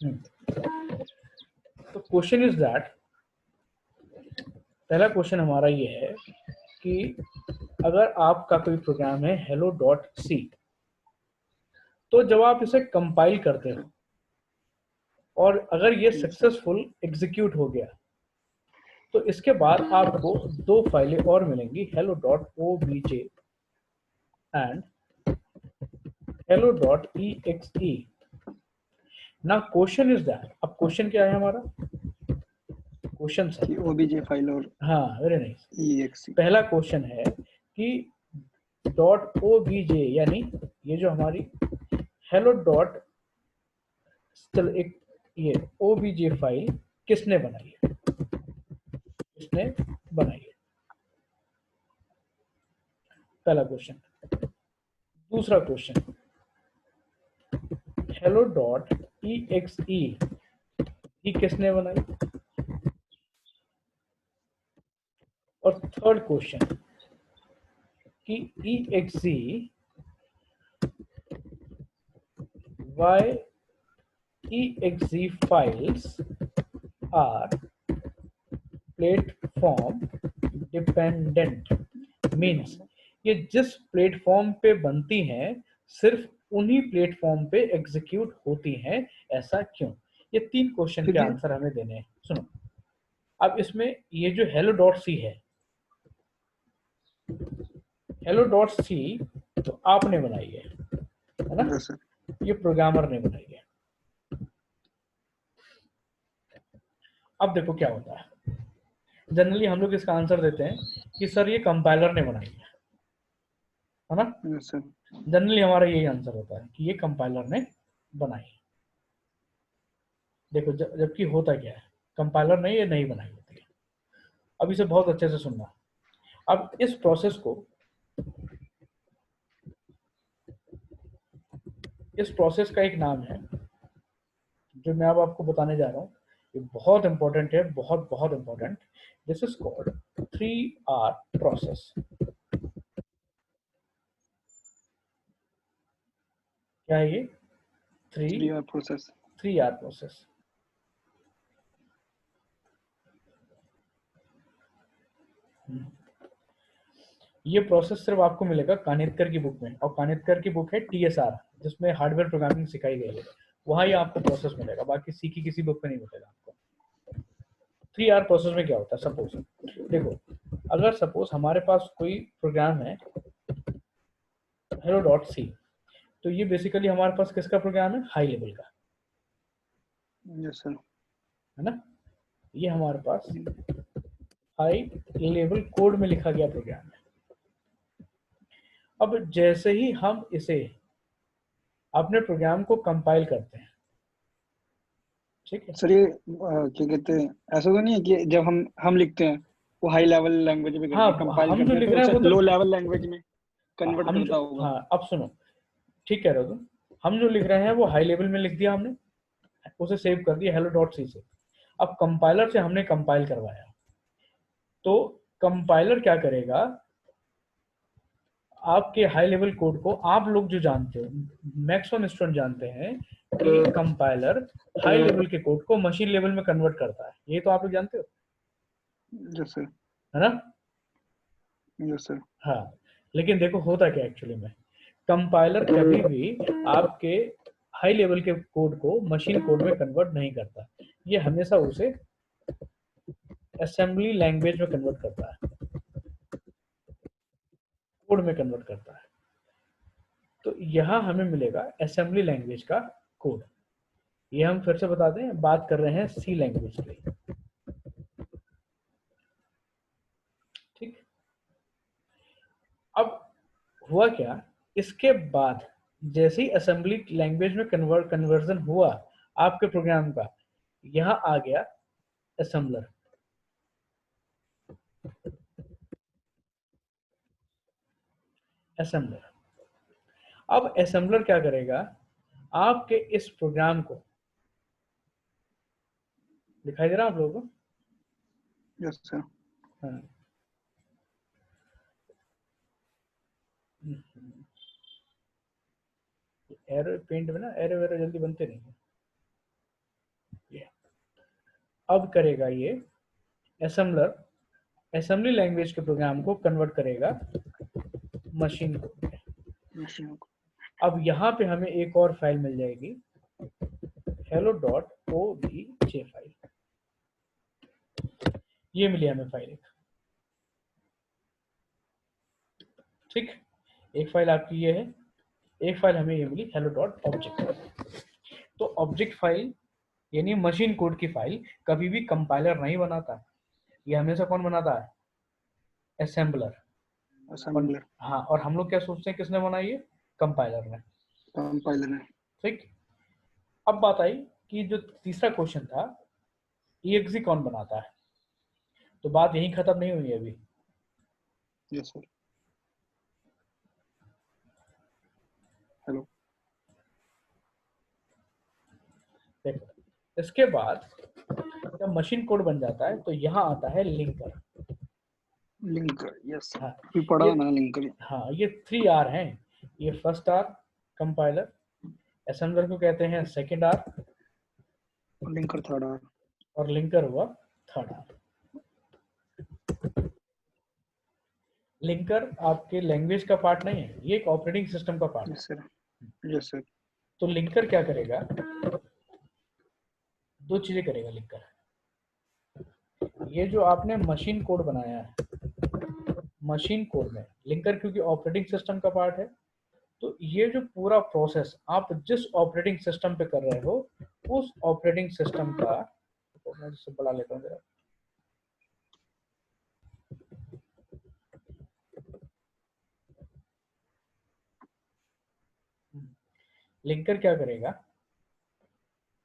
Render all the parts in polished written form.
तो question is that, पहला question हमारा ये है कि अगर आपका कोई प्रोग्राम है hello डॉट सी, तो जब आप इसे कंपाइल करते हो और अगर ये सक्सेसफुल एग्जीक्यूट हो गया, तो इसके बाद आपको दो फाइलें और मिलेंगी, hello dot obj and hello dot exe। ना क्वेश्चन इज दैट, अब क्वेश्चन क्या है हमारा, क्वेश्चन कि obj फाइल और हाँ वेरी नाइस। exe पहला क्वेश्चन है कि डॉट obj यानी ये जो हमारी hello डॉट, चलो एक ये obj फाइल किसने बनाई है, किसने बनाई है, पहला क्वेश्चन। दूसरा क्वेश्चन, hello डॉट exe ये किसने बनाई। और थर्ड क्वेश्चन कि exe why exe files are platform dependent, means ये जिस प्लेटफॉर्म पे बनती हैं सिर्फ उन्हीं प्लेटफॉर्म पे एग्जीक्यूट होती हैं, ऐसा क्यों। ये तीन क्वेश्चन के आंसर हमें देने हैं। सुनो, अब इसमें ये जो hello डॉट सी है, hello डॉट सी तो आपने बनाई है ना, ये प्रोग्रामर ने बनाई है। अब देखो क्या होता है, जनरली हम लोग इसका आंसर देते हैं कि सर ये कंपाइलर ने बनाई है ना। जनरली हमारा यही आंसर होता है कि ये कंपाइलर ने बनाई। देखो जबकि होता क्या है, कंपाइलर ने ये नहीं बनाई होती है। अब इसे बहुत अच्छे से सुनना। अब इस प्रोसेस को, इस प्रोसेस का एक नाम है जो मैं अब आपको बताने जा रहा हूँ, ये बहुत इंपॉर्टेंट है, बहुत बहुत important. This is called 3R process. क्या है ये, 3R प्रोसेस। 3R process. ये प्रोसेस सिर्फ आपको मिलेगा कानितकर की बुक में, और कानितकर की बुक है TSR, जिसमें हार्डवेयर प्रोग्रामिंग सिखाई गई है, वहां ये आपको प्रोसेस मिलेगा, बाकी सी की किसी बुक में नहीं मिलेगा आपको। 3R प्रोसेस में क्या होता है, सपोज देखो, अगर सपोज हमारे पास कोई प्रोग्राम है hello डॉट सी, तो ये बेसिकली हमारे पास किसका प्रोग्राम है, हाई लेवल का। Yes sir. है ना, ये हमारे पास हाई लेवल कोड में लिखा गया प्रोग्राम है। अब जैसे ही हम इसे अपने प्रोग्राम को कंपाइल करते हैं, ठीक है सर, ये क्या कहते हैं, ऐसा तो नहीं है कि जब हम लिखते हैं वो हाई लेवल लैंग्वेज में हाँ, करके कंपाइल हम जो करते हैं लिख तो रहे हैं उसे वो तो, लो लेवल लैंग्वेज में कन्वर्ट हम जो, करता होगा। हाँ अब सुनो, ठीक कह रहे हो तुम, हम जो लिख रहे हैं वो हाई लेवल में लिख दिया हमने, उसे सेव कर दिया hello डॉट सी से। अब कंपाइलर से हमने कंपाइल करवाया, तो कंपाइलर क्या करेगा, आपके हाई लेवल कोड को, आप लोग जो जानते हो, मैक्सिमम स्टूडेंट जानते हैं कि कंपाइलर हाई लेवल के कोड को मशीन लेवल में कन्वर्ट करता है, ये तो आप लोग जानते हो, यस सर। है ना। Yes sir. हाँ, लेकिन देखो होता क्या एक्चुअली में, कंपाइलर कभी भी आपके हाई लेवल के कोड को मशीन कोड में कन्वर्ट नहीं करता, ये हमेशा उसे असेंबली लैंग्वेज में कन्वर्ट करता है, कोड में कन्वर्ट करता है। तो यहाँ हमें मिलेगा असेंबली लैंग्वेज का कोड। ये हम फिर से बता दें, बात कर रहे हैं सी लैंग्वेज की, ठीक। अब हुआ क्या, इसके बाद जैसे ही असेंबली लैंग्वेज में कन्वर्जन हुआ आपके प्रोग्राम का, यहां आ गया असेंबलर। असेंबलर, अब असेंबलर क्या करेगा, आपके इस प्रोग्राम को, दिखाई दे रहा है आप लोगों को, यस सर। हाँ, एरो पेंट में ना एरो वेरो जल्दी बनते नहीं है, अब करेगा ये असेंबलर, असेंबली लैंग्वेज के प्रोग्राम को कन्वर्ट करेगा मशीन कोड में। मशीन को। अब यहाँ पे हमें एक और फाइल मिल जाएगी, hello.obj फाइल। ये मिली हमें फाइल एक, ठीक। एक फाइल आपकी ये है, एक फाइल हमें ये मिली hello.object। तो ऑब्जेक्ट फाइल यानी मशीन कोड की फाइल कभी भी कंपाइलर नहीं बनाता, ये हमेशा कौन बनाता है? असेंबलर। असेंबलर। हाँ, और हम लोग क्या सोचते हैं किसने बनाई है? कंपाइलर ने, कंपाइलर ने। ठीक। अब बात आई कि जो तीसरा क्वेश्चन था, exe कौन बनाता है? तो बात यहीं खत्म नहीं हुई अभी। Yes sir. हेलो। देखो, इसके बाद जब मशीन कोड बन जाता है तो यहाँ आता है लिंकर। Linker, yes sir. हाँ, भी पढ़ा ये ना लिंकर। हाँ, ये 3R हैं। ये फर्स्ट आर कंपाइलर, असेंबलर को कहते हैं second R, linker third R, और लिंकर हुआ थर्ड आर। लिंकर आपके लैंग्वेज का पार्ट नहीं है, ये एक ऑपरेटिंग सिस्टम का पार्ट है। Yes sir, yes sir. तो लिंकर क्या करेगा? दो चीजें करेगा लिंकर। ये जो आपने मशीन कोड बनाया है, मशीन कोड में लिंकर क्योंकि ऑपरेटिंग सिस्टम का पार्ट है, तो ये जो पूरा प्रोसेस आप जिस ऑपरेटिंग सिस्टम पे कर रहे हो, उस ऑपरेटिंग सिस्टम का, मैं इससे बढ़ा लेता हूँ जरा, लिंकर क्या करेगा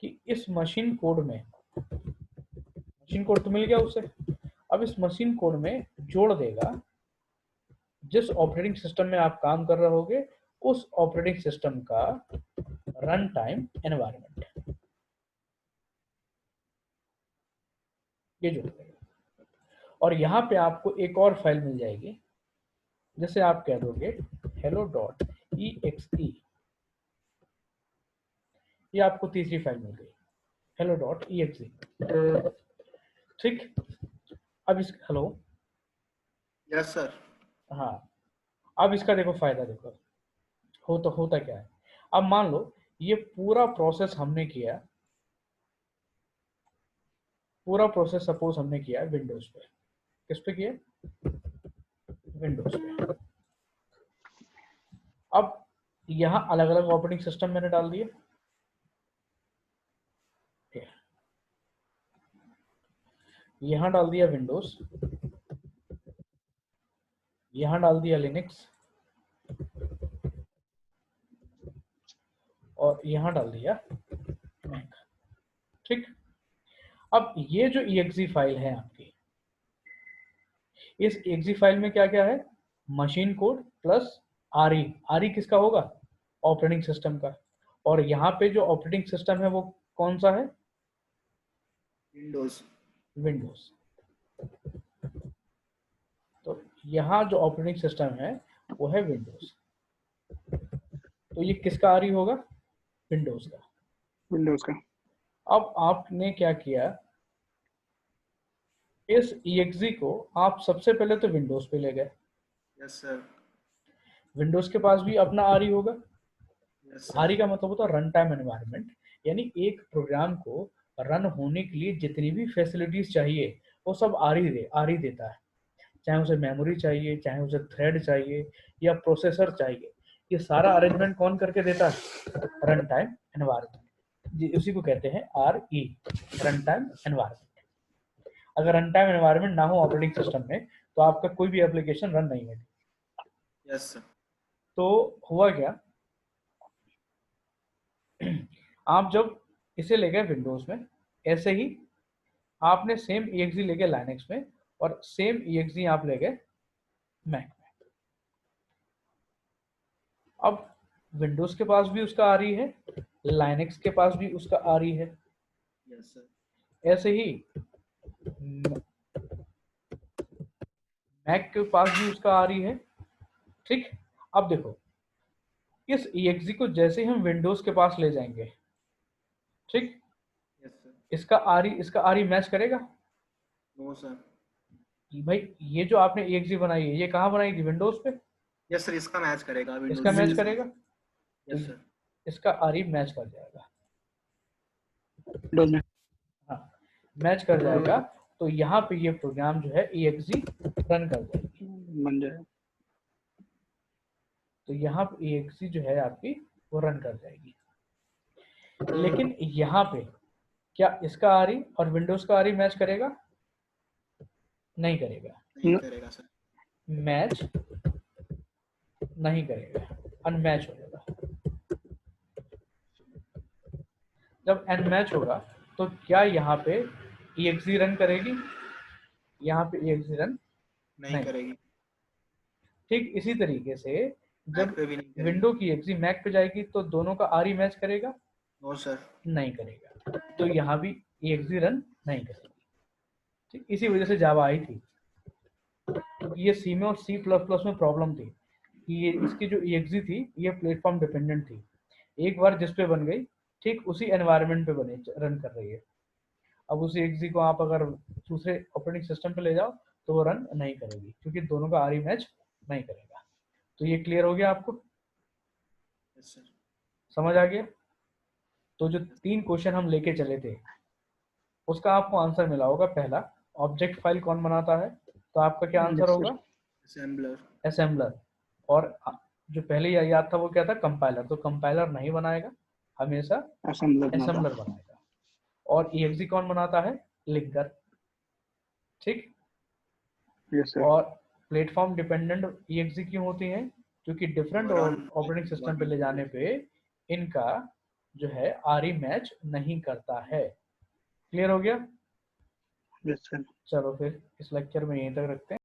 कि इस मशीन कोड में, मशीन कोड तो मिल गया उसे, अब इस मशीन कोड में जोड़ देगा जिस ऑपरेटिंग सिस्टम में आप काम कर रहे होगे उस ऑपरेटिंग सिस्टम का रन टाइम एनवायरनमेंट, ये जोड़ देगा। और यहाँ पे आपको एक और फाइल मिल जाएगी, जैसे आप कह दोगे hello.exe, ये आपको तीसरी फाइल मिल गई hello.exe, ठीक। अब इस हेलो, यस सर। हाँ, अब इसका देखो फायदा, देखो होता क्या है। अब मान लो ये पूरा प्रोसेस हमने किया, पूरा प्रोसेस सपोज हमने किया विंडोज पे। किस पे किया? विंडोज पे। अब यहाँ अलग अलग ऑपरेटिंग सिस्टम मैंने डाल दिए, यहाँ डाल दिया विंडोज, यहाँ डाल दिया लिनक्स, और यहाँ डाल दिया मैक, ठीक। अब ये जो exe फाइल है आपकी, इस exe फाइल में क्या क्या है? मशीन कोड प्लस आरई। आरई किसका होगा? ऑपरेटिंग सिस्टम का। और यहाँ पे जो ऑपरेटिंग सिस्टम है वो कौन सा है? विंडोज। विंडोज। तो यहाँ जो ऑपरेटिंग सिस्टम है वो है विंडोज। तो ये किसका आरई होगा? विंडोज का। विंडोज का। अब आपने क्या किया, इस exe को आप सबसे पहले तो विंडोज पे ले गए। Yes sir. विंडोज के पास भी अपना आरई होगा। Yes sir. आरई का मतलब होता है रन टाइम एनवायरनमेंट, यानी एक प्रोग्राम को रन होने के लिए जितनी भी फैसिलिटीज चाहिए वो सब आरई देता है। चाहे उसे मेमोरी चाहिए, चाहे उसे थ्रेड चाहिए या प्रोसेसर चाहिए, ये सारा अरेंजमेंट कौन करके देता है? रन टाइम एनवायरनमेंट, उसी को कहते हैं आरई, रन टाइम एनवायरनमेंट। अगर रन टाइम एनवायरनमेंट ना हो ऑपरेटिंग सिस्टम में तो आपका कोई भी एप्लीकेशन रन नहीं होगी। Yes sir. तो हुआ क्या, आप जब इसे ले गए विंडोज में, ऐसे ही आपने सेम exe ले गए लाइनक्स में, और सेम exe आप ले गए मैक में। अब विंडोज के पास भी उसका आरई है, लाइनक्स के पास भी उसका आरई है, यस सर। ऐसे ही मैक के पास भी उसका आरई है, ठीक। अब देखो, इस exe को जैसे हम विंडोज के पास ले जाएंगे, ठीक, यस सर। इसका आरई मैच करेगा? No sir. भाई ये जो आपने EXE बनाई है, ये कहाँ बनाई थी? विंडोज पे। यस सर, इसका मैच करेगा इसका विंडोज मैच से। करेगा, तो यस सर। इसका आरई मैच कर जाएगा। विंडोज में। हाँ, मैच कर जाएगा, तो यहाँ पे ये प्रोग्राम जो है EXE रन कर जाएगी। बन जाए। तो यहाँ पे EXE जो है आपकी वो रन कर जाएगी। लेकिन यहाँ पे क्या इसका आरई और विंडोज का आरई मैच करेगा? नहीं करेगा। नहीं करेगा सर। मैच नहीं करेगा, अनमैच हो जाएगा। जब अनमैच होगा तो क्या यहाँ पे EXE रन करेगी? यहाँ पे EXE रन नहीं करेगी। ठीक इसी तरीके से मैक जब पे भी नहीं करेगी। विंडो की EXE मैक पे जाएगी तो दोनों का आरई मैच करेगा? No sir. नहीं करेगा, तो यहाँ भी EXE रन नहीं करेगी। ठीक इसी वजह से जावा आई थी, क्योंकि ये सी में और C++ में प्रॉब्लम थी कि ये इसकी जो EXE थी ये प्लेटफॉर्म डिपेंडेंट थी। एक बार जिस पे बन गई ठीक उसी एनवायरनमेंट पे बने रन कर रही है। अब उसी EXE को आप अगर दूसरे ऑपरेटिंग सिस्टम पे ले जाओ तो वो रन नहीं करेगी, क्योंकि दोनों का आरई मैच नहीं करेगा। तो ये क्लियर हो गया आपको? Yes sir. समझ आ गया? तो जो 3 क्वेश्चन हम लेके चले थे उसका आपको आंसर मिला होगा। पहला, ऑब्जेक्ट फाइल कौन बनाता है? तो आपका क्या आंसर Yes, होगा? असेंबलर। असेंबलर। और जो पहले याद था वो क्या था? कंपाइलर। तो कंपाइलर नहीं बनाएगा, हमेशा असेंबलर बनाता। असेंबलर बनाएगा। और EXE कौन बनाता है? लिंकर। ठीक। Yes sir. और प्लेटफॉर्म डिपेंडेंट EXE क्यों होती हैं? क्योंकि डिफरेंट ऑपरेटिंग सिस्टम पे ले जाने पे इनका जो है आरई मैच नहीं करता है। क्लियर हो गया? Yes sir. चलो फिर इस लेक्चर में यहीं तक रखते हैं।